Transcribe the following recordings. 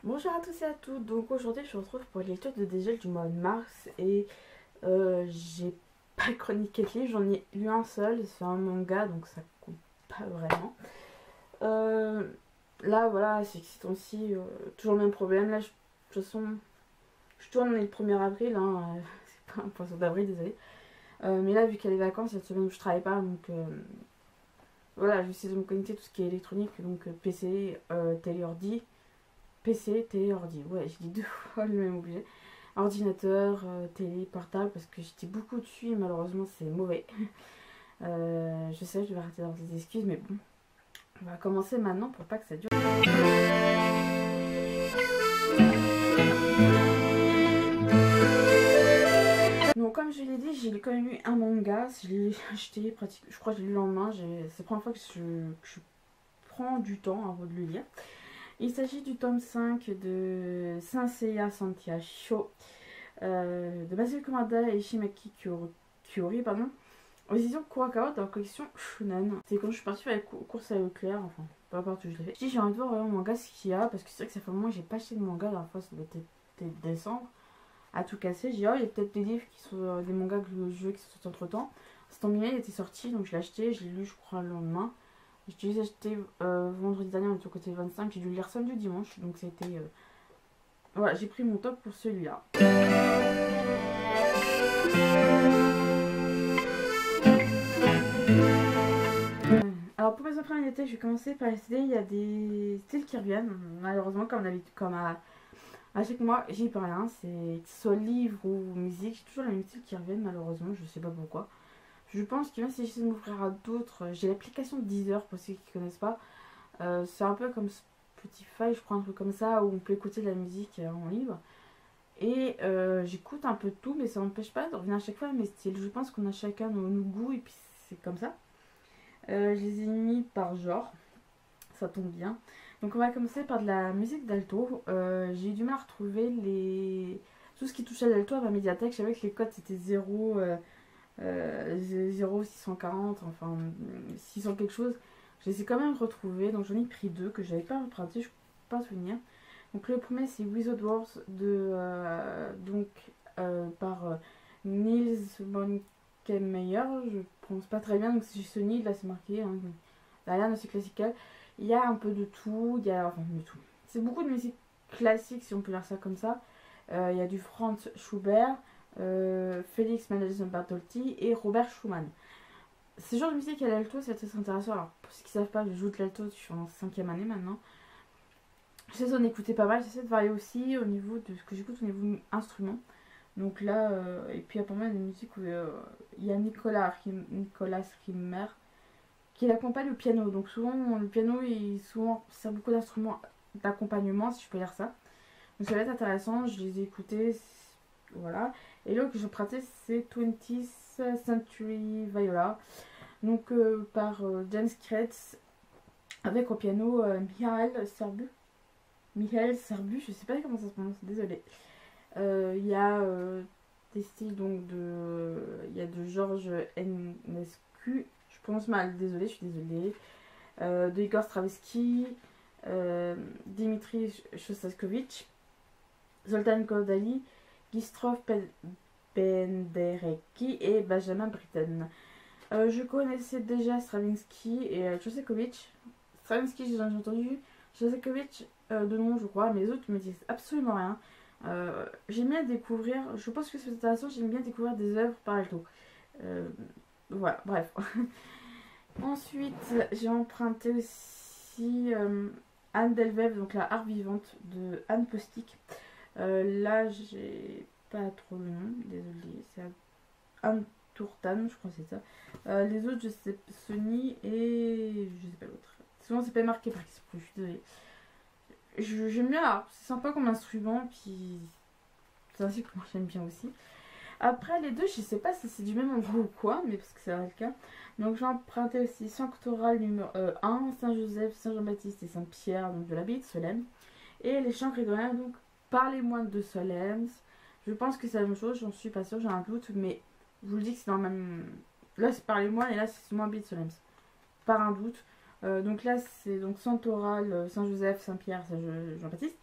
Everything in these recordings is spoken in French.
Bonjour à tous et à toutes, donc aujourd'hui je me retrouve pour les lectures de dégel du mois de mars et j'ai pas chroniqué de livre, j'en ai lu un seul, c'est un manga donc ça compte pas vraiment. Là voilà, c'est que ces temps-ci, toujours le même problème, là de toute façon je tourne le 1er avril, hein, c'est pas un poisson d'avril, désolé. Mais là vu qu'il y a les vacances, cette semaine où je travaille pas, donc voilà, j'essaie de me connecter tout ce qui est électronique, donc PC, télé, ordi. PC, télé, ordi. Ouais, j'ai dit 2 fois le même objet. Ordinateur, télé, portable, parce que j'étais beaucoup dessus et malheureusement c'est mauvais. Je sais, je vais arrêter d'avoir des excuses, mais bon. On va commencer maintenant pour pas que ça dure. Donc comme je l'ai dit, j'ai quand même lu un manga. Je l'ai acheté, je crois que je l'ai lu le lendemain. C'est la première fois que je prends du temps avant de le lire. Il s'agit du tome 5 de Saint Seiya Santia Sho de Basil Komada et Shimaki Kyori, pardon, aux éditions Kurokawa dans la collection Shunen. C'est quand je suis partie faire les courses à Leclerc, enfin, peu importe où je l'ai fait. J'ai envie de voir vraiment le manga ce qu'il y a, parce que c'est vrai que ça fait un moment que j'ai pas acheté de manga, la dernière fois ça doit être décembre, à tout casser. J'ai dit, oh, il y a peut-être des livres qui sont des mangas que le jeu qui sont sortis entre temps. C'est en il était sorti, donc je l'ai acheté, je l'ai lu, je crois, le lendemain. J'ai dû acheter vendredi dernier, on était au côté 25, j'ai dû le lire samedi dimanche, donc ça a été. Voilà, j'ai pris mon top pour celui-là. Alors pour mes emprunts d'été, je vais commencer par les CD. Il y a des styles qui reviennent, malheureusement, comme à chaque mois, j'y peux rien. C'est soit livre ou musique, j'ai toujours les mêmes styles qui reviennent, malheureusement, je sais pas pourquoi. Je pense que même si j'essaie de m'ouvrir à d'autres, j'ai l'application Deezer pour ceux qui connaissent pas. C'est un peu comme Spotify, je crois, un truc comme ça, où on peut écouter de la musique en libre. Et j'écoute un peu de tout, mais ça m'empêche pas de revenir à chaque fois à mes styles. Je pense qu'on a chacun nos goûts et puis c'est comme ça. Je les ai mis par genre, ça tombe bien. Donc on va commencer par de la musique d'alto. J'ai eu du mal à retrouver tout ce qui touchait à l'alto à ma médiathèque. Je savais que les codes c'était 0, 0, 640, enfin 600 quelque chose. Je les ai quand même retrouvés, donc j'en ai pris 2 que j'avais pas emprunté, je ne peux pas souvenir. Donc le premier c'est Wizard Wars par Niels Monckemeyer, je prononce pas très bien, donc c'est Sony, là c'est marqué, hein, derrière c'est classical. Il y a un peu de tout, il y a, enfin de tout. C'est beaucoup de musique classique si on peut dire ça comme ça. Il y a du Franz Schubert, Félix Mendelssohn Bartholdy et Robert Schumann. Ce genre de musique à l'alto c'est très intéressant. Alors pour ceux qui ne savent pas, je joue de l'alto, je suis en 5e année maintenant. J'essaie d'en écouter pas mal, j'essaie de varier aussi au niveau de ce que j'écoute au niveau instrument. Donc là, et puis il y a pas mal de musique où il y a Nicolas Rimmer qui l'accompagne au piano. Donc souvent le piano il sert beaucoup d'instruments d'accompagnement, si je peux dire ça. Donc ça va être intéressant, je les ai écoutés, voilà. Et l'autre que je pratique c'est 20th Century Viola, donc par James Kretz, avec au piano Michael Serbu, je sais pas comment ça se prononce, désolé. Il y a des styles donc il y a de Georges Enescu, je prononce mal, désolé, je suis désolée. De Igor Stravinsky, Dimitri Shostakovich, Zoltan Kodaly, Gustav Penderecki et Benjamin Britten. Je connaissais déjà Stravinsky et Shostakovich. Stravinsky, j'ai entendu. Shostakovich, de nom, je crois, mais les autres me disent absolument rien. J'aime bien découvrir, je pense que c'est intéressant, j'aime bien découvrir des œuvres par alto. Voilà, bref. Ensuite, j'ai emprunté aussi Anne Delvève, donc la harpe vivante de Anne Postic. Là, j'ai pas trop le nom, désolé, c'est Anne Tourtan, je crois que c'est ça. Les autres, je sais, Sony et je sais pas l'autre. Souvent, c'est pas marqué par qui, je suis désolée. J'aime bien l'harpe, c'est sympa comme instrument, puis c'est ainsi que moi j'aime bien aussi. Après les deux, je sais pas si c'est du même endroit ou quoi, mais parce que c'est le cas. Donc j'ai emprunté aussi Sanctoral numéro 1, Saint-Joseph, Saint-Jean-Baptiste et Saint-Pierre, donc de l'abbaye de Solesmes. Et les chants grégoriens, donc Parlez-moi de Solène. Je pense que c'est la même chose, j'en suis pas sûre, j'ai un doute, mais je vous le dis que c'est dans le même. Là c'est Parlez-moi et là c'est moins Bide Solène. Par un doute. Donc là c'est donc Santoral, Saint-Joseph, Saint-Pierre, Jean-Baptiste.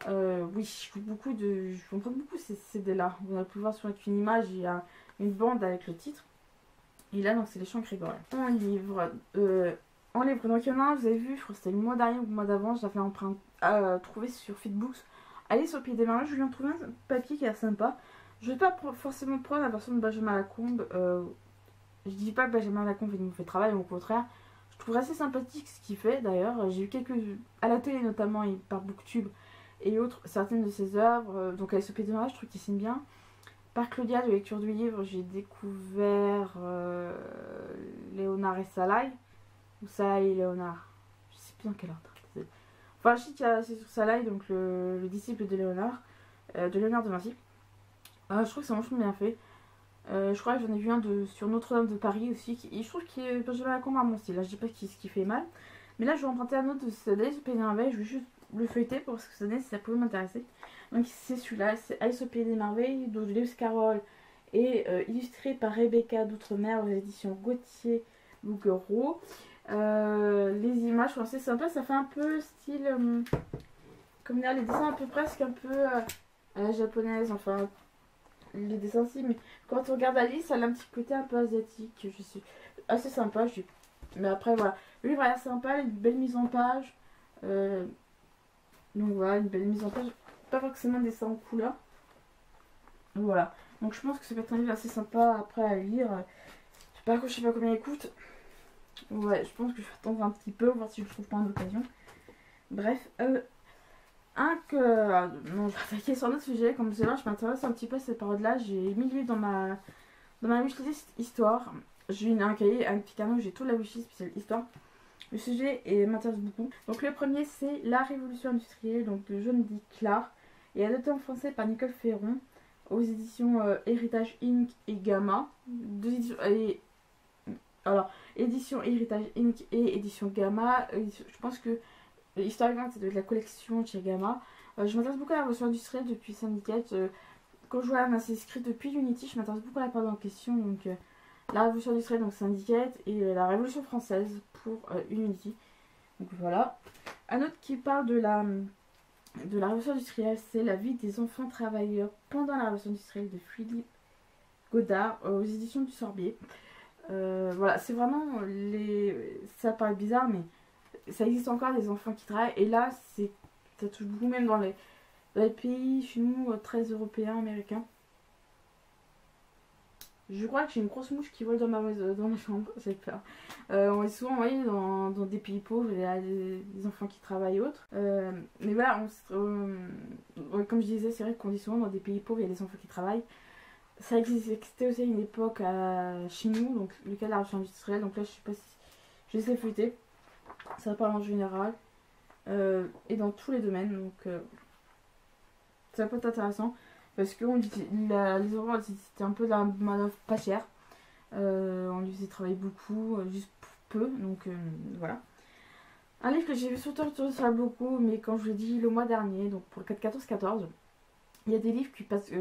Oui, je comprends beaucoup ces CD-là. Vous avez pu voir sur une image, il y a une bande avec le titre. Et là, donc, c'est les chants grégoriens. En livre, donc il y en a un, vous avez vu, je crois que c'était le mois dernier ou le mois d'avant, j'avais trouvé sur Feedbooks. Allez sur le pied des mains, je viens de trouver un papier qui est sympa. Je vais pas forcément prendre la version de Benjamin Lacombe. Je dis pas que Benjamin Lacombe fait du mauvais travail, au contraire. Je trouve assez sympathique ce qu'il fait d'ailleurs. J'ai eu quelques. À la télé notamment, il par BookTube et autres, certaines de ses œuvres. Donc, Allez sur le pied des mains, je trouve qu'il signe bien. Par Claudia, de lecture du livre, j'ai découvert Léonard et Salaï. Ou Salaï et Léonard. Je sais plus dans quel ordre. Enfin, je sais qu'il y a c'est sur Salaï, donc le disciple de Léonard de Vinci. Je trouve que c'est vachement bien fait. Je crois que j'en ai vu un sur Notre-Dame de Paris aussi. Je trouve qu'il est Benjamin Lacombe à mon style. Là, je dis pas ce qui fait mal. Mais là, je vais emprunter un autre de Sadé, je paye un je vais juste le feuilleter pour ce que ça donne, si ça pouvait m'intéresser. Donc, c'est celui-là, c'est Alice au Pays des Merveilles, de Lewis Carroll et illustré par Rebecca d'Outre-mer aux éditions Gauthier Bouguereau. Les images sont assez sympas, ça fait un peu style. Comme dire, les dessins un peu presque un peu à la japonaise, enfin. Les dessins aussi, mais quand on regarde Alice, elle a un petit côté un peu asiatique. Je suis assez sympa. Mais après, voilà. Le livre a l'air sympa, une belle mise en page. Donc voilà, une belle mise en page. Pas forcément des dessins en couleur. Donc voilà. Donc je pense que ça peut être un livre assez sympa après à lire. Je sais pas combien il coûte. Ouais, je pense que je vais attendre un petit peu, voir si je trouve pas en occasion. Bref, non, je vais attaquer sur un autre sujet. Comme vous savez, je m'intéresse un petit peu à cette période-là. J'ai mis le livre dans ma wishlist histoire. J'ai un cahier, un petit carnet où j'ai toute la wishlist spéciale histoire. Le sujet m'intéresse beaucoup. Donc le premier, c'est La Révolution industrielle, donc de John D. Clark, et adapté en français par Nicole Ferron aux éditions Héritage Inc. et Gamma. Alors, édition Héritage Inc. et édition Gamma. Je pense que historiquement, c'est de la collection chez Gamma. Je m'intéresse beaucoup à la révolution industrielle depuis Syndicate. Quand je vois Assassin's Creed depuis Unity, je m'intéresse beaucoup à la période en question. Donc, la révolution industrielle, donc Syndicate, et la révolution française pour Unity. Donc voilà. Un autre qui parle de la révolution industrielle, c'est La vie des enfants travailleurs pendant la révolution industrielle de Philippe Godard aux éditions du Sorbier. Voilà, c'est vraiment ça paraît bizarre, mais ça existe encore des enfants qui travaillent, et là ça touche beaucoup, même dans les pays chez nous très européens, américains. Je crois que j'ai une grosse mouche qui vole dans ma chambre, j'ai peur. On est souvent envoyé dans des pays pauvres, il y a des enfants qui travaillent et autres. Mais voilà, comme je disais, c'est vrai qu'on dit souvent dans des pays pauvres, il y a des enfants qui travaillent. Ça existait aussi à une époque chez nous, donc le cas de la révolution industrielle. Donc là, je sais pas si je les ai feuilletés. Ça parle en général et dans tous les domaines, donc ça peut être intéressant parce que les enfants c'était un peu de la manœuvre pas chère. On les faisait travailler beaucoup, juste peu, donc voilà. Un livre que j'ai vu surtout sur la beaucoup, mais quand je vous l'ai dit le mois dernier, donc pour le 4-14-14, il y a des livres qui passent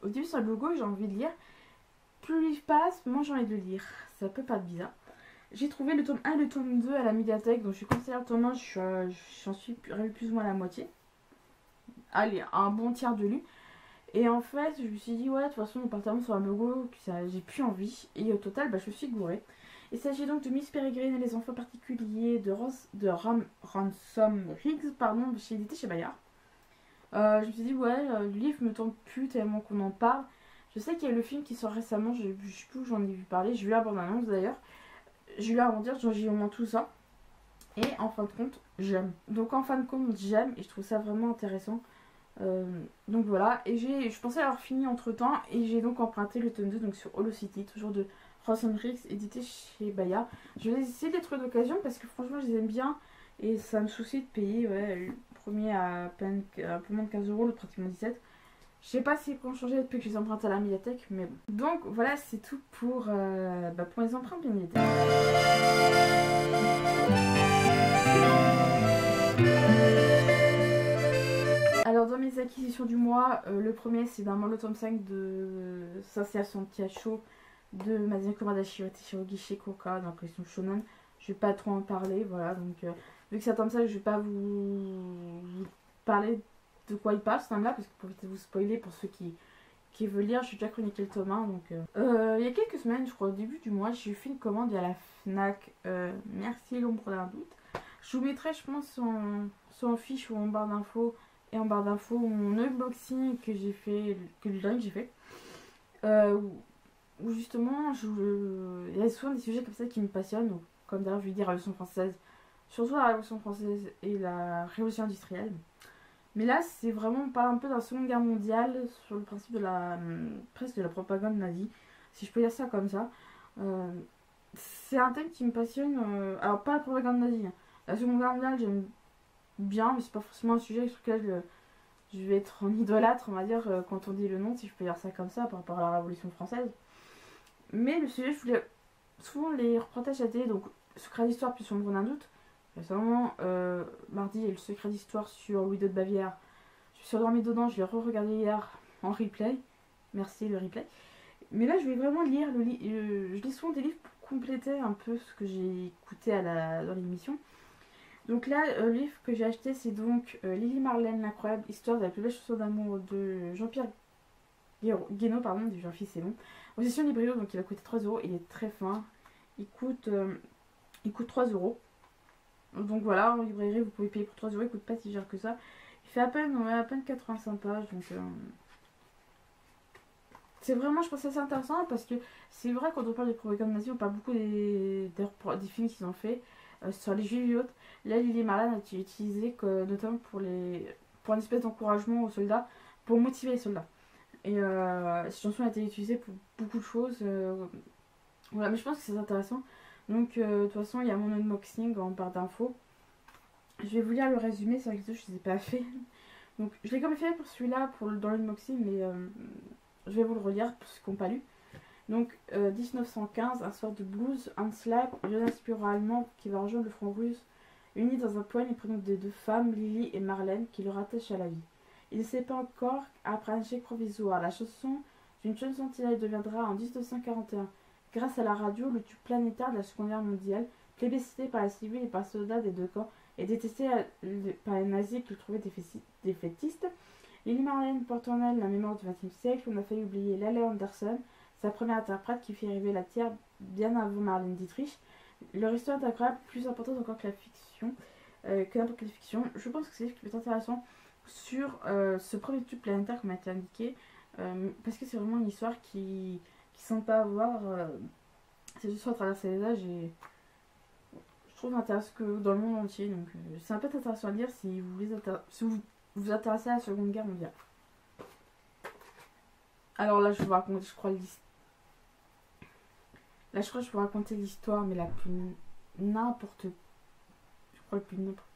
au début sur le logo, j'ai envie de lire. Plus le livre passe, moins j'ai envie de le lire. Ça peut pas être bizarre. J'ai trouvé le tome 1 et le tome 2 à la médiathèque, donc je suis conseillère le tome 1, j'en suis plus ou moins à la moitié. Allez, un bon tiers de lu. Et en fait, je me suis dit, ouais, de toute façon, on part tellement sur un logo que j'ai plus envie. Et au total, je me suis gourée. Il s'agit donc de Miss Peregrine et les enfants particuliers de Ransom Riggs, pardon, édité chez Bayard. Je me suis dit, ouais, le livre me tente plus tellement qu'on en parle. Je sais qu'il y a le film qui sort récemment, je sais plus où j'en ai vu parler, j'ai vu la bande-annonce d'ailleurs. J'ai lu avant dire, j'ai au moins tout ça. Et en fin de compte, j'aime. Donc en fin de compte, j'aime et je trouve ça vraiment intéressant. Donc voilà, et je pensais avoir fini entre temps et j'ai donc emprunté le tome 2 donc sur Holocity, toujours de Ransom Riggs, édité chez Bayard. Je vais essayer de les trouver d'occasion parce que franchement je les aime bien et ça me soucie de payer. Ouais, le premier à peine un peu moins de 15 €, le pratiquement 17. Je sais pas si ils ont changé depuis que je les emprunte à la médiathèque, mais bon. Donc voilà, c'est tout pour les empreintes bien évidemment. Alors dans mes acquisitions du mois, le premier c'est vraiment le tome 5 de Saskia Santiago de Mazen Kuradashi Shirogi Shikoka, donc ils sont shonen. Je vais pas trop en parler, voilà, donc vu que c'est un tome 5, je vais pas vous parler de quoi il parle ce tome là, parce que pour éviter de vous spoiler pour ceux qui veulent lire, je suis déjà chroniqué le tome 1, donc il y a quelques semaines, je crois au début du mois, j'ai fait une commande à la Fnac, merci l'ombre d'un doute. Je vous mettrai je pense en fiche ou en barre d'infos et en barre d'infos mon unboxing que j'ai fait, que le dernier que j'ai fait, où justement il y a souvent des sujets comme ça qui me passionnent, donc, comme d'ailleurs je vais dire la Révolution française, surtout la Révolution française et la Révolution industrielle. Mais là c'est vraiment on parle un peu de la Seconde Guerre mondiale sur le principe de presque de la propagande nazie, si je peux dire ça comme ça. C'est un thème qui me passionne, alors pas la propagande nazie, hein. La Seconde Guerre mondiale j'aime bien, mais c'est pas forcément un sujet sur lequel je vais être en idolâtre, on va dire, quand on dit le nom, si je peux dire ça comme ça, par rapport à la Révolution française. Mais le sujet, je voulais souvent les reportages à la télé, donc Secret d'Histoire puis Sombre d'un doute. Récemment, mardi, il y a le Secret d'Histoire sur Louis II de Bavière. Je me suis endormie dedans, je l'ai re-regardé hier en replay. Merci le replay. Mais là, je vais vraiment lire je lis souvent des livres pour compléter un peu ce que j'ai écouté dans l'émission. Donc là, le livre que j'ai acheté, c'est donc Lily Marlène, l'incroyable histoire de la plus belle chanson d'amour de Jean-Pierre Guénaud, pardon, du Jean-Fils c'est bon. Aux éditions Librio, donc il va coûter 3 euros. Il est très fin. Il coûte 3 euros. Donc voilà, en librairie, vous pouvez payer pour 3 euros. Il coûte pas si cher que ça. Il fait à peine 85 pages. Donc c'est vraiment, je pense, assez intéressant parce que c'est vrai, quand on parle de propagande nazie, on parle beaucoup des films qu'ils ont fait sur les juifs et autres. Là, Lily Marlène a été utilisée notamment pour une espèce d'encouragement aux soldats, pour motiver les soldats. Et cette chanson a été utilisée pour beaucoup de choses. Voilà, mais je pense que c'est intéressant. Donc, de toute façon, il y a mon unboxing en barre d'infos. Je vais vous lire le résumé, c'est vrai que je ne les ai pas fait. Donc, je l'ai quand même fait pour celui-là, dans l'unboxing, mais je vais vous le relire pour ceux qui n'ont pas lu. Donc, 1915, un soir de blues, Hans Lab, jeune aspirant allemand qui va rejoindre le front russe, unis dans un poème les prénoms des deux femmes, Lily et Marlène, qui le rattachent à la vie. Il ne sait pas encore, après un échec provisoire, la chanson d'une jeune sentinelle deviendra en 1941, grâce à la radio, le tube planétaire de la Seconde Guerre mondiale, plébiscité par les civils et par les soldats des deux camps, et détesté par les nazis qui le trouvaient défaitiste. Lily Marlène porte en elle la mémoire du XXe siècle. On a failli oublier Lale Anderson, sa première interprète qui fit rêver la Terre bien avant Marlène Dietrich. Leur histoire est incroyable, plus importante encore que la fiction, que n'importe quelle fiction. Je pense que c'est ce qui peut être intéressant sur ce premier tube planétaire comme a été indiqué, parce que c'est vraiment une histoire qui sympa à voir. Cette histoire traverser les âges et je trouve intéressant que dans le monde entier. Donc c'est un peu intéressant à lire si vous vous intéressez à la Seconde Guerre mondiale. Alors là, je vais vous raconter, je crois, là, je crois que je peux raconter l'histoire, mais la plus n'importe. Je crois le plus n'importe.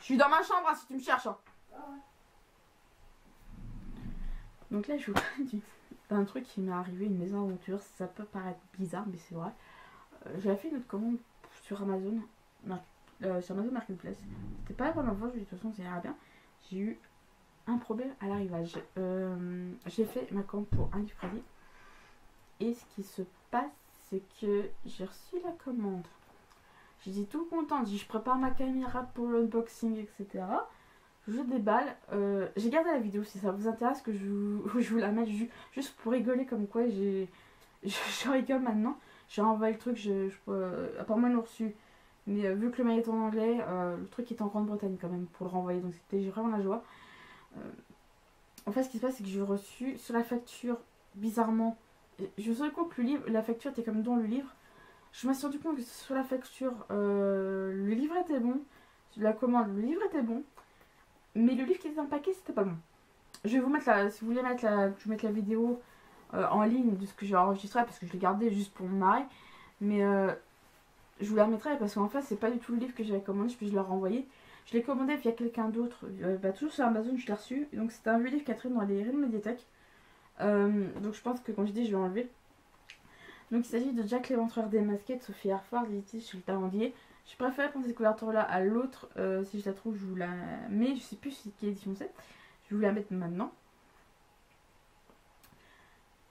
Je suis dans ma chambre hein, si tu me cherches. Hein. Donc là, je vous parle d'un truc qui m'est arrivé, une maison aventure. Ça peut paraître bizarre, mais c'est vrai. J'avais fait une autre commande sur Amazon. Sur Amazon Marketplace. C'était pas la première fois, je dis de toute façon, ça ira bien. J'ai eu un problème à l'arrivage. J'ai fait ma commande pour un livre crédit. Et ce qui se passe, c'est que j'ai reçu la commande. J'étais tout contente. Je prépare ma caméra pour l'unboxing, etc. Je déballe. J'ai gardé la vidéo si ça vous intéresse que je vous la mette juste pour rigoler comme quoi je rigole maintenant. J'ai envoyé le truc, apparemment ils l'ont reçu. Mais vu que le mail est en anglais, le truc est en Grande-Bretagne quand même pour le renvoyer. Donc c'était vraiment la joie. En fait, ce qui se passe, c'est que j'ai reçu sur la facture, bizarrement. Je me suis rendu compte que la facture était comme dans le livre. Je me suis rendu compte que sur la facture, le livre était bon. Sur la commande, le livre était bon. Mais le livre qui était dans le paquet, c'était pas bon. Je vais vous mettre si vous voulez je vais mettre la vidéo en ligne de ce que j'ai enregistré parce que je l'ai gardé juste pour me marrer. Mais je vous la remettrai parce qu'en fait, c'est pas du tout le livre que j'avais commandé, puis je l'ai renvoyé. Je l'ai commandé via quelqu'un d'autre, toujours sur Amazon, je l'ai reçu. Donc c'était un vieux livre qui a traîné dans les rayons de médiathèque. Donc je pense que quand je dis, je vais enlever. Donc il s'agit de Jack l'éventreur démasqué de Sophie Harford, édité chez le Talendier. Je préfère prendre cette couverture-là à l'autre. Si je la trouve, je vous la mets. Je sais plus quelle édition c'est. Je vais vous la mettre maintenant.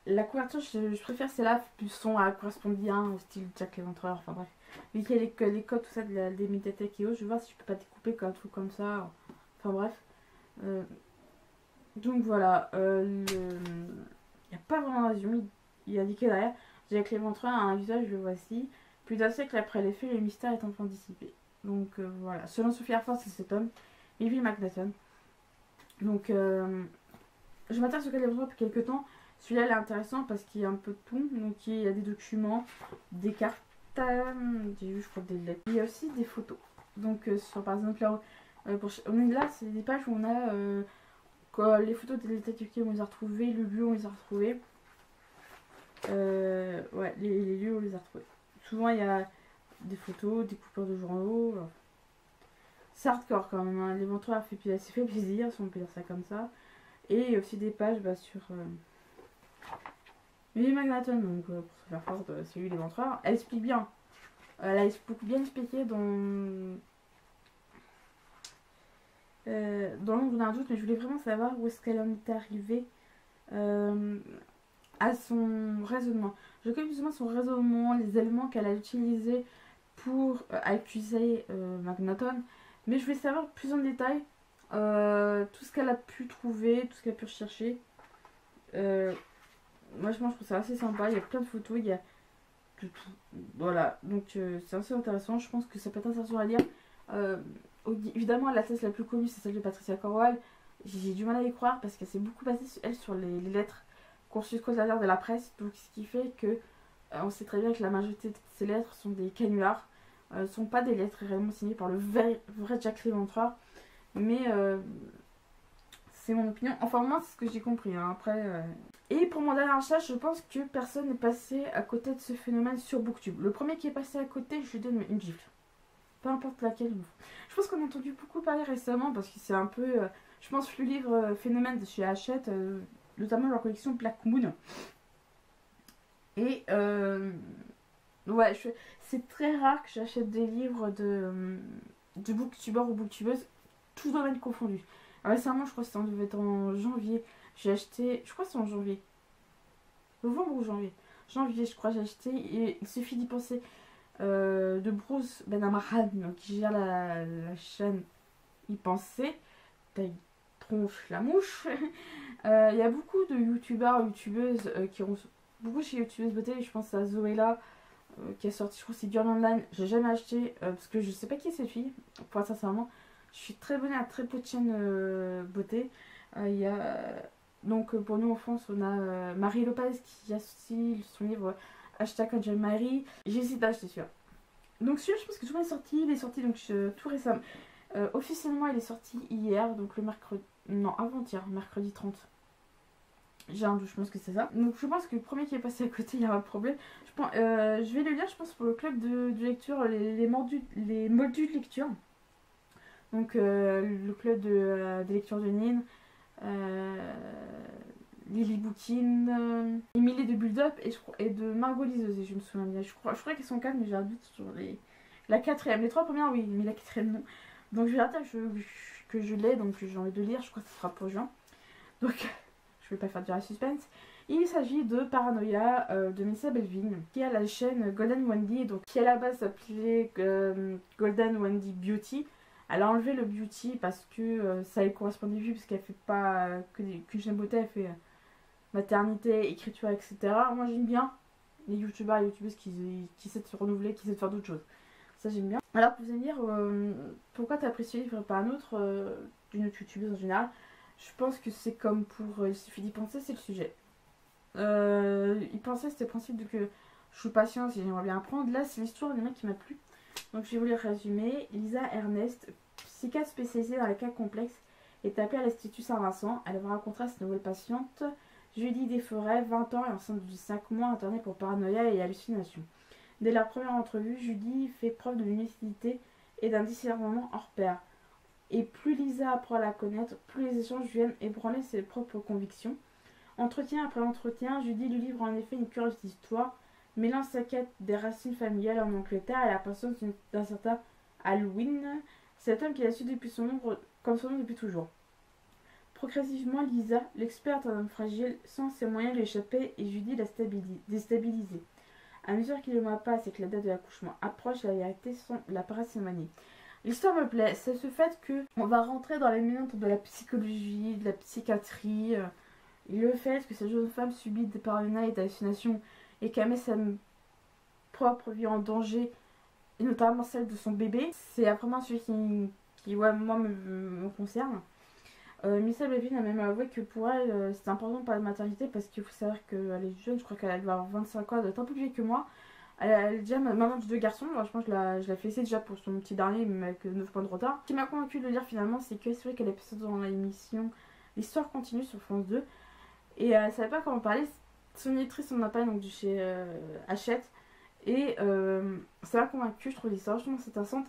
La couverture, je préfère celle-là, plus son, elle correspond bien au style Jack l'Éventreur. Enfin bref. Vu qu'il y a les codes, tout ça, des médiathèques et autres, je vais voir si je peux pas découper un truc comme ça. Enfin bref. Donc voilà. Il n'y a pas vraiment de résumé. Il y a indiqué derrière. Jack l'Éventreur a un visage, le voici. Plus d'un siècle après les faits, le mystère est enfin dissipé. Donc voilà. Selon Sophie Harford, c'est cet homme. Evie McNaughton. Donc je m'intéresse au cas l'Éventreur depuis quelques temps. Celui-là, il est intéressant parce qu'il y a un peu de tout. Donc, il y a des documents, des cartes, j'ai vu, je crois, des lettres. Il y a aussi des photos. Donc, sur, par exemple, là, on est là, c'est des pages où on a les photos des statues on les a retrouvées, le lieu où on les a retrouvés. Ouais, les lieux où on les a retrouvés. Souvent, il y a des photos, des coupures de journaux. C'est hardcore quand même. Hein. L'Éventreur s'est fait plaisir, si on peut dire ça comme ça. Et il y a aussi des pages sur. Evie McNaughton, donc pour se faire forte, c'est lui l'Éventreur. Elle explique bien. Elle a beaucoup bien expliqué dans l'ombre d'un doute, mais je voulais vraiment savoir où est-ce qu'elle en est arrivée à son raisonnement. Je connais plus ou moins son raisonnement, les éléments qu'elle a utilisés pour accuser McNaughton, mais je voulais savoir plus en détail tout ce qu'elle a pu trouver, tout ce qu'elle a pu rechercher. Moi je trouve ça assez sympa, il y a plein de photos, il y a de tout. Voilà, donc c'est assez intéressant, je pense que ça peut être intéressant à lire. Évidemment, la thèse la plus connue, c'est celle de Patricia Cornwell. J'ai du mal à y croire parce qu'elle s'est beaucoup basée, elle, sur les lettres conçues causalères de la presse, donc ce qui fait que on sait très bien que la majorité de ces lettres sont des canulars, ne sont pas des lettres réellement signées par le vrai Jack l'Éventreur, mais c'est mon opinion. Enfin, moi, c'est ce que j'ai compris. Hein. Après, Et pour mon dernier achat, je pense que personne n'est passé à côté de ce phénomène sur Booktube. Le premier qui est passé à côté, je lui donne une gifle. Peu importe laquelle. Je pense qu'on a entendu beaucoup parler récemment parce que c'est un peu, je pense, le livre phénomène de chez Hachette, notamment leur collection Black Moon. Et ouais, c'est très rare que j'achète des livres de booktubeurs ou booktubeuses, tout domaine confondu. Récemment, je crois que ça devait être en janvier. J'ai acheté, je crois que c'est en janvier. Novembre ou janvier. Janvier, je crois, j'ai acheté. Et il suffit d'y penser. De Bruce Benamrahan, qui gère la chaîne Y Penser. Taille tronche la mouche. Il y a beaucoup de youtubeurs, youtubeuses qui ont. Beaucoup chez youtubeuses beauté. Je pense à Zoéla. Qui a sorti, je crois que c'est Girl Online. J'ai jamais acheté parce que je sais pas qui est cette fille. Pour être sincèrement, je suis très abonnée à très peu de chaînes beauté. Il y a donc pour nous en France, on a Marie Lopez qui a sorti son livre Hashtag Angel Marie. J'hésite d'acheter celui-là. Donc celui-là, je pense que tout le monde est sorti. Il est sorti donc tout récemment. Officiellement, il est sorti hier, donc le mercredi. Non, avant-hier, mercredi 30. J'ai un doute, je pense que c'est ça. Donc je pense que le premier qui est passé à côté, il y a un problème. Je vais le lire, je pense, pour le club de lecture, les moldus de lecture. Donc le club de lecture de Nîmes, Lily Bookin, Émilie de Build-Up et de Margot Liseuse, je me souviens bien. Je crois qu'elles sont 4, mais j'ai un doute sur la quatrième. Les 3 premières, oui, mais la quatrième, non. Donc je vais attendre que je l'ai, donc j'ai envie de lire, je crois que ce sera pour juin. Donc je vais pas faire du suspense. Il s'agit de Paranoia de Melissa Belvin, qui a la chaîne Golden Wendy, donc qui à la base s'appelait Golden Wendy Beauty. Elle a enlevé le beauty parce que ça lui correspondait plus, parce qu'elle fait pas qu'une chaîne beauté, elle fait maternité, écriture, etc. Moi j'aime bien les youtubeurs et youtubeuses qui essaient de se renouveler, qui essaient de faire d'autres choses. Ça j'aime bien. Alors vous allez me dire pourquoi tu as apprécié le livre et pas un autre d'une autre youtubeuse en général. Je pense que c'est comme pour Il suffit d'y penser, c'est le sujet. Y penser, c'était le principe de que je suis patiente et j'aimerais bien apprendre. Là c'est l'histoire d'un mec qui m'a plu. Donc je vais vous le résumer. Lisa Ernest, psychiatre spécialisée dans les cas complexes, est appelée à l'Institut Saint-Vincent. Elle va rencontrer cette nouvelle patiente, Julie Desforêts, 20 ans et enceinte de 5 mois, internée pour paranoïa et hallucination. Dès leur première entrevue, Julie fait preuve de lucidité et d'un discernement hors pair. Et plus Lisa apprend à la connaître, plus les échanges viennent ébranler ses propres convictions. Entretien après entretien, Julie lui livre en effet une curieuse histoire, mêlant sa quête des racines familiales en Angleterre et la patience d'un certain Halloween, cet homme qui a su depuis son ombre comme son nom depuis toujours. Progressivement, Lisa, l'experte en homme fragile, sent ses moyens lui échapper et Judy la déstabiliser. À mesure que les mois passent et que la date de l'accouchement approche, la vérité semble la parcimonie. L'histoire me plaît, c'est ce fait qu'on va rentrer dans les méandres de la psychologie, de la psychiatrie, et le fait que cette jeune femme subit des paranoïas et d'hallucinations et qu'elle met sa propre vie en danger, et notamment celle de son bébé, c'est vraiment celui qui ouais, moi, me concerne. Missa Bevin a même avoué que pour elle, c'était important de parler de maternité parce qu'il faut savoir qu'elle est jeune, je crois qu'elle doit avoir 25 ans, elle doit être un peu plus vieille que moi. Elle est déjà maman de 2 garçons, moi, je pense que je l'ai félicité déjà pour son petit dernier, mais avec 9 points de retard. Ce qui m'a convaincu de le dire finalement, c'est que c'est vrai qu'elle est passée dans l'émission L'Histoire continue sur France 2. Et elle savait pas comment parler. Son éditrice en a parlé donc de chez Hachette. Et ça m'a convaincu, je trouve l'histoire justement c'est intéressante.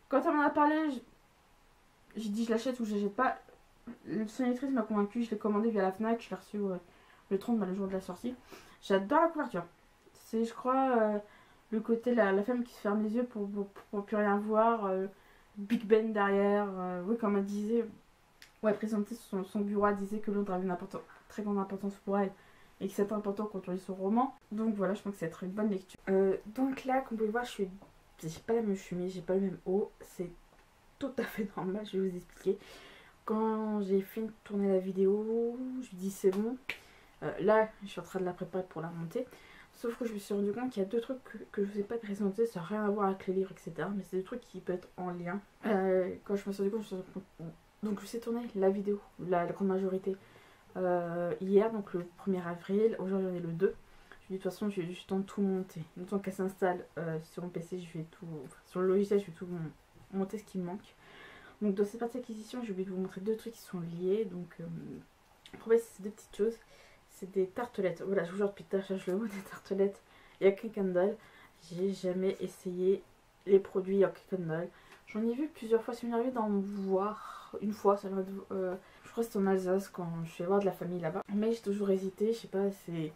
Quand elle m'en a parlé, j'ai dit je l'achète ou je l'achète pas. Son éditrice m'a convaincu, je l'ai commandé via la Fnac, je l'ai reçu le 30, le jour de la sortie. J'adore la couverture. C'est, je crois, le côté la femme qui se ferme les yeux pour plus rien voir. Big Ben derrière. Oui, comme elle disait, ouais, présenter son bureau, elle disait que Londres avait une très grande importance pour elle et que c'était important quand on lit son roman. Donc voilà, je pense que ça va être une bonne lecture. Donc là, comme vous pouvez voir, j'ai pas la même chemise, j'ai pas le même haut. C'est tout à fait normal, je vais vous expliquer. Quand j'ai fini de tourner la vidéo, je me dis c'est bon. Là, je suis en train de la préparer pour la monter. Sauf que je me suis rendu compte qu'il y a 2 trucs que je ne vous ai pas présentés, ça n'a rien à voir avec les livres, etc. Mais c'est des trucs qui peuvent être en lien. Quand je me suis rendu compte, je me suis rendu compte. Donc je sais tourner la vidéo, la grande majorité, hier, donc le 1er avril. Aujourd'hui on est le 2. De toute façon, je vais juste tout monter. Le temps qu'elle s'installe sur mon PC, je vais tout. Sur le logiciel, je vais tout monter ce qui me manque. Donc dans cette partie acquisition, je vais vous montrer 2 trucs qui sont liés. Donc le premier, c'est 2 petites choses. C'est des tartelettes. Voilà, je vous jure depuis tout à l'heure, je cherche le mot des tartelettes. Il y a Candle. J'ai jamais essayé les produits Yankee Candle. J'en ai vu plusieurs fois. Ça m'est arrivé d'en voir une fois. Ça je crois que c'était en Alsace quand je suis allée voir de la famille là-bas. Mais j'ai toujours hésité. Je sais pas, c'est.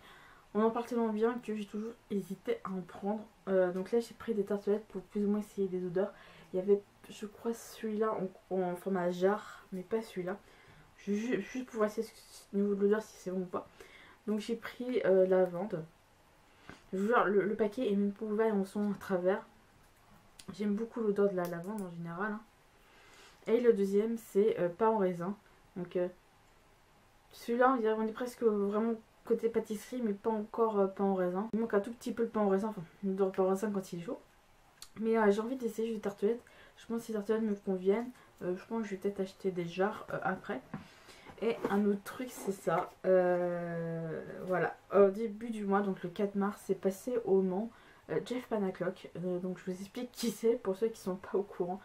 On en parle tellement bien que j'ai toujours hésité à en prendre. Donc là, j'ai pris des tartelettes pour plus ou moins essayer des odeurs. Il y avait, je crois, celui-là en format jarre, mais pas celui-là. Juste pour essayer au niveau de l'odeur si c'est bon ou pas. Donc j'ai pris lavande. Je vous jure, le paquet est même pas ouvert et on sent à travers. J'aime beaucoup l'odeur de la lavande en général. Hein. Et le deuxième, c'est pain en raisin. Donc celui-là, on est presque vraiment côté pâtisserie, mais pas encore pain en raisin. Il manque un tout petit peu le pain en raisin, enfin, une odeur de pain en raisin quand il est chaud. Mais j'ai envie d'essayer des tartelettes. Je pense que ces tartelettes me conviennent. Je pense que je vais peut-être acheter des jarres après. Et un autre truc, c'est ça. Voilà. Au début du mois, donc le 4 mars, c'est passé au Mans. Jeff Panaclock. Donc je vous explique qui c'est pour ceux qui sont pas au courant.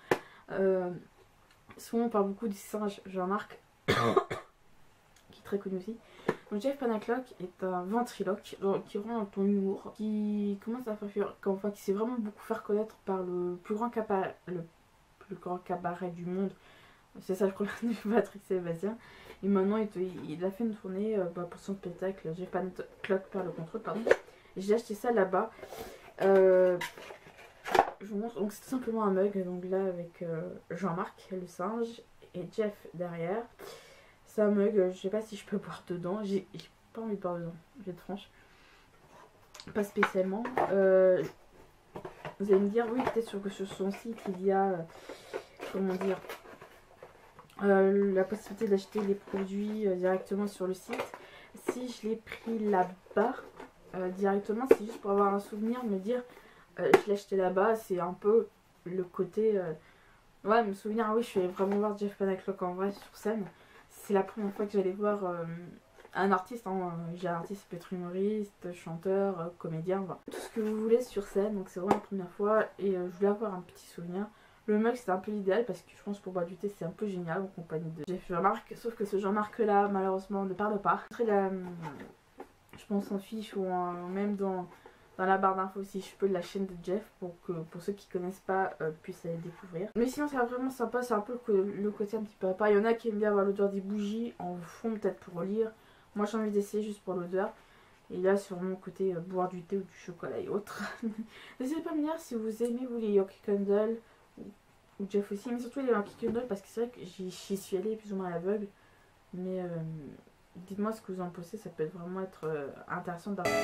Souvent on parle beaucoup du singe Jean-Marc, qui est très connu aussi. Donc Jeff Panaclock est un ventriloque qui rend dans ton humour, qui commence à faire, enfin qui sait vraiment beaucoup faire connaître par le plus grand cabaret du monde. C'est ça, je crois, de Patrick Sébastien. Et maintenant, il a fait une tournée pour son spectacle. Jeff Panaclock perd le contrôle, pardon. J'ai acheté ça là-bas. Je vous montre. Donc, c'est tout simplement un mug. Donc là, avec Jean-Marc, le singe, et Jeff derrière. C'est un mug. Je sais pas si je peux boire dedans. J'ai pas envie de boire dedans. Je vais être franche. Pas spécialement. Vous allez me dire, oui, peut-être que sur son site, il y a. Comment dire, la possibilité d'acheter les produits directement sur le site. Si je l'ai pris là-bas directement, c'est juste pour avoir un souvenir, me dire je l'ai acheté là-bas. C'est un peu le côté ouais, me souvenir, ah oui, je suis allée vraiment voir Jeff Panaclock en vrai sur scène. C'est la première fois que j'allais voir un artiste, hein. J'ai un artiste, peut être humoriste, chanteur, comédien, voilà. Tout ce que vous voulez sur scène. Donc c'est vraiment la première fois et je voulais avoir un petit souvenir. Le mug c'était un peu l'idéal parce que je pense pour boire du thé c'est un peu génial en compagnie de Jeff Jean-Marc. Sauf que ce Jean-Marc là malheureusement ne parle pas. Je pense en fiche ou même dans la barre d'infos si je peux de la chaîne de Jeff pour ceux qui connaissent pas puissent aller découvrir. Mais sinon c'est vraiment sympa, c'est un peu le côté un petit peu à part. Il y en a qui aiment bien avoir l'odeur des bougies en fond peut-être pour lire. Moi j'ai envie d'essayer juste pour l'odeur. Et là, c'est vraiment le côté boire du thé ou du chocolat et autres. N'hésitez pas à me dire si vous aimez, vous, les Yankee Candle ou Jeff aussi, mais surtout les Yankee Candle parce que c'est vrai que j'y suis allée plus ou moins à l'aveugle. Mais dites-moi ce que vous en pensez, ça peut vraiment être intéressant d'avoir.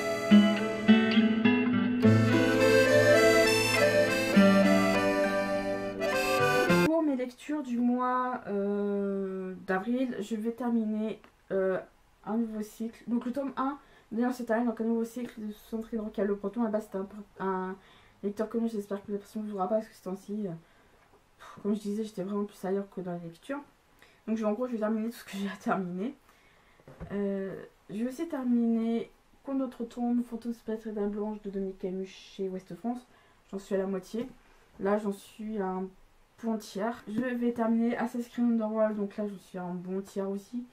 Pour mes lectures du mois d'avril, je vais terminer un nouveau cycle. Donc le tome 1, d'ailleurs c'est terminé, donc un nouveau cycle de Sandrine Rocal-Le-Breton. Là-bas c'était un lecteur connu, j'espère que la personne ne vous aura pas parce que ce temps-ci, comme je disais, j'étais vraiment plus ailleurs que dans la lecture. Donc en gros je vais terminer tout ce que j'ai à terminer. Je vais aussi terminer Conte d'Outre-Tombe, Fantôme Spectre et Dame Blanche de Dominique Camus chez Ouest France. J'en suis à la moitié. Là j'en suis à un bon tiers. Je vais terminer Assassin's Creed Underworld, donc là j'en suis à un bon tiers aussi.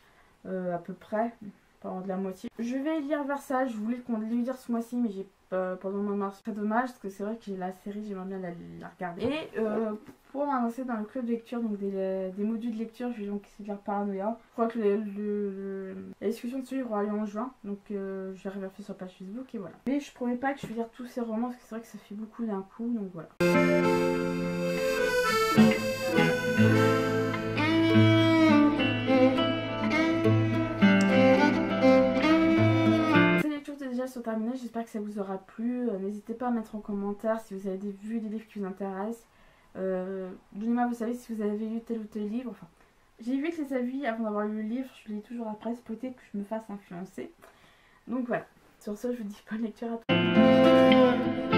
À peu près, pas loin de la moitié. Je vais lire Versailles, je voulais qu'on le lire ce mois-ci, mais j'ai pendant le mois de mars. C'est très dommage parce que c'est vrai que la série, j'aimerais bien la regarder. Et pour m'avancer dans le club de lecture, donc des modules de lecture, je vais donc essayer de lire Paranoia. Je crois que la discussion de ce livre aura lieu en juin, donc je vais revérifier sur la page Facebook et voilà. Mais je promets pas que je vais lire tous ces romans parce que c'est vrai que ça fait beaucoup d'un coup, donc voilà. Sont terminées, j'espère que ça vous aura plu. N'hésitez pas à mettre en commentaire si vous avez vu des livres qui vous intéressent. Donnez-moi, vous savez, si vous avez lu tel ou tel livre. Enfin, j'ai vu que les avis avant d'avoir lu le livre, je lis toujours après, c'est peut-être que je me fasse influencer. Donc voilà, sur ce, je vous dis bonne lecture à tous.